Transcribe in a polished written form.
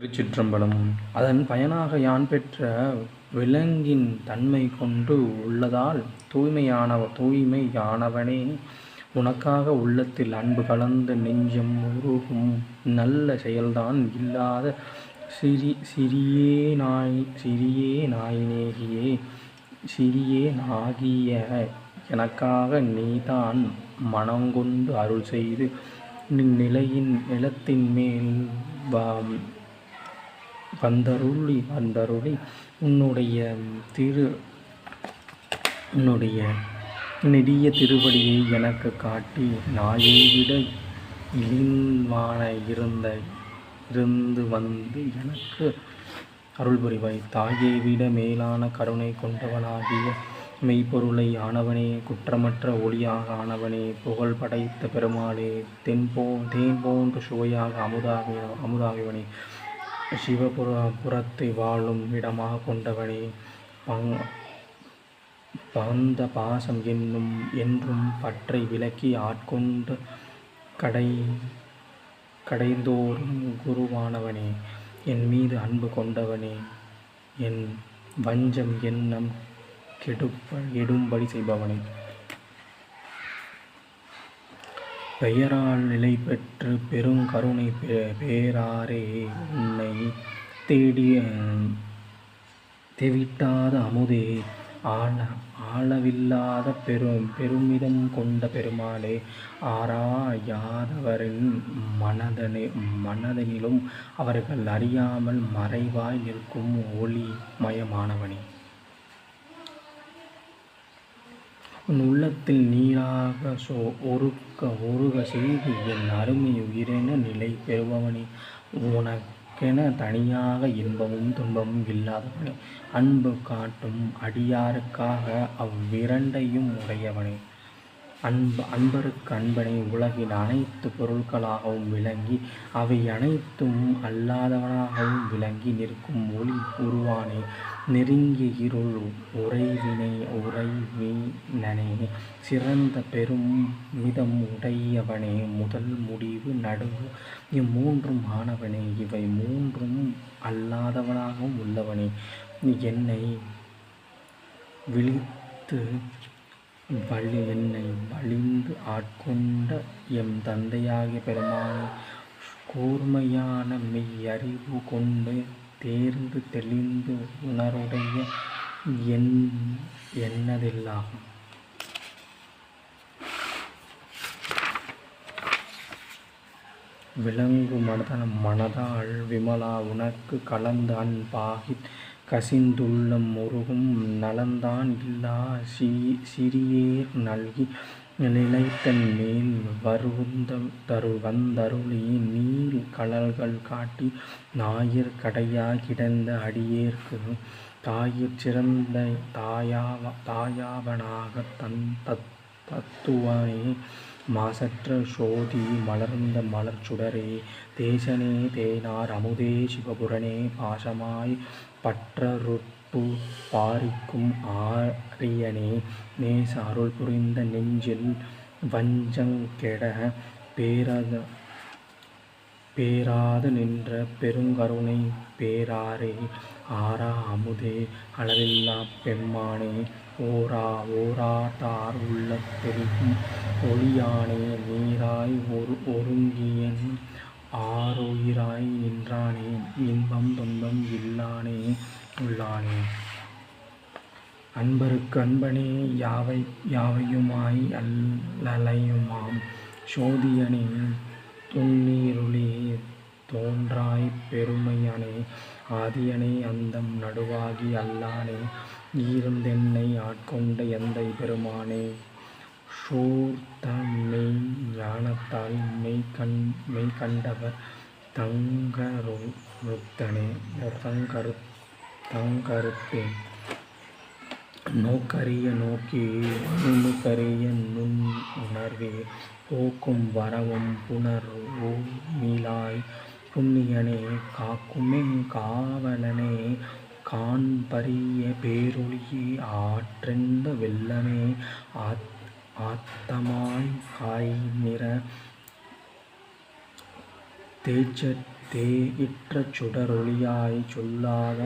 திருச்சிற்றம்பலம். அதன் பயனாக யான் பெற்ற விலங்கின் தன்மை கொண்டு உள்ளதால் தூய்மையானவனே, உனக்காக உள்ளத்தில் அன்பு கலந்த நெஞ்சம் உருகும் நல்ல செயல்தான் இல்லாத சிறியேனாகிய எனக்காக நீதான் மனங்கொண்டு அருள் செய்து நிலத்தின் மேல் வந்தருளி உன்னுடைய நெடிய திருவடியை எனக்கு காட்டி நாயைவிட இழிவான இருந்து வந்து எனக்கு அருள் புரிவாய். தாயைவிட மேலான கருணை கொண்டவனாகிய மெய்ப்பொருளை ஆனவனே, குற்றமற்ற ஒளியாக ஆனவனே, புகழ் படைத்த பெருமாளே, தேன் போன்ற சுவையாக அமுதாகியவனே, சிவபுரத்தை வாழும் இடமாக கொண்டவனே, பந்த பாசம் என்றும் பற்றை விலக்கி ஆட்கொண்டு கடைந்தோறும் குருவானவனே, என் மீது அன்பு கொண்டவனே, என் வஞ்சம் எண்ணம் கெடும்படி செய்பவனே, பெயரால் நிலை பெற்று பெருங்கருணை பேராரே, உன்னை தெவிட்டாத அமுதே, ஆளவில்லாத பெருமிதம் கொண்ட பெருமாளே, ஆராயாதவரின் மனதனிலும் அவர்கள் அறியாமல் மறைவாய் நிற்கும் ஒளி மயமானவனே, உன் உள்ளத்தில் நீராக ஒருக செய்து என் அருமை உயிரென நிலை பெறுபவனே, உனக்கென தனியாக இன்பமும் துன்பமும் இல்லாதவனே, அன்பு காட்டும் அடியாருக்காக அவ்விரண்டையும் உடையவனே, அன்பருக்கு அன்பனே, உலகின் அனைத்து பொருட்களாகவும் விளங்கி அவை அனைத்தும் அல்லாதவனாகவும் விளங்கி நிற்கும் ஒளி உருவானே, நெருங்கிய இருள் உறைவினனே, சிறந்த பெரும் மிதம் உடையவனே, முதல் முடிவு நடுவு இம்மூன்றும் ஆனவனே, இவை மூன்றும் அல்லாதவனாகவும் உள்ளவனே, என்னை வலிந்து ஆட்கொண்ட எம் தந்தையாகிய பெருமானே, கூர்மையான மெய் அறிவு கொண்டு தேர்ந்து தெளிந்து உணர்வுடைய என்னதெல்லாம் விளங்கு மனதால் விமலா, உனக்கு கலந்த அன்பாகிக் கசிந்துள்ளம் உருகும் நலந்தான் இல்லா சிறியேர் நல்கி நிலைத்தன் மேல் வந்தருளி நீள் கழல்கள் காட்டி ஞாயிற் கடையா கிடந்த அடியேற்கு தாயிற் சிறந்த தாயாவனாக தத்துவனே, மாசற்ற சோதி மலர்ந்த மலர்ச்சுடரே, தேசனே தேனார் அமுதே, சிவபுரனே, பாசமாய் பற்றறுப்பு பாரிக்கும் ஆரியனே, நேச அருள் புரிந்த நெஞ்சில் வஞ்சங்கெட பேராது நின்ற பெருங்கருணை பேராரே, ஆரா அமுதே, அளவில்லா பெம்மானே, ஓராதார் உள்ளத்தெரியும் ஒளியானே, நீராய் ஒருங்கியன் ஆருயிராய் நின்றானே, இன்பம் துன்பம் இல்லானே உள்ளானே, அன்பருக்கு அன்பனே, யாவையுமாய் அல்லலையுமாம் சோதியனே, துன்னீருளே, தோன்றாய் பெருமையனே, ஆதியனே, அந்தம் நடுவாகி அல்லானே, ஈர்ந்தென்னை ஆட்கொண்ட எந்தை பெருமானே, சூர்த்த மெய் ஞானத்தால் மெய்கண்டவர் தங்கருத்தே, நோக்கரிய நோக்கி நுணுக்கரிய நுண் உணர்வே, போக்கும் வரவும் புணர்வுமிலாய் புண்ணியனே, காக்குமெங் காவலனே, காண்பரிய பேரொளியே, ஆற்றென்ப வெள்ளமே, ஆத்தமாய் காய்நிற தேயிற்ற சுடரொளியாய் சொல்லாத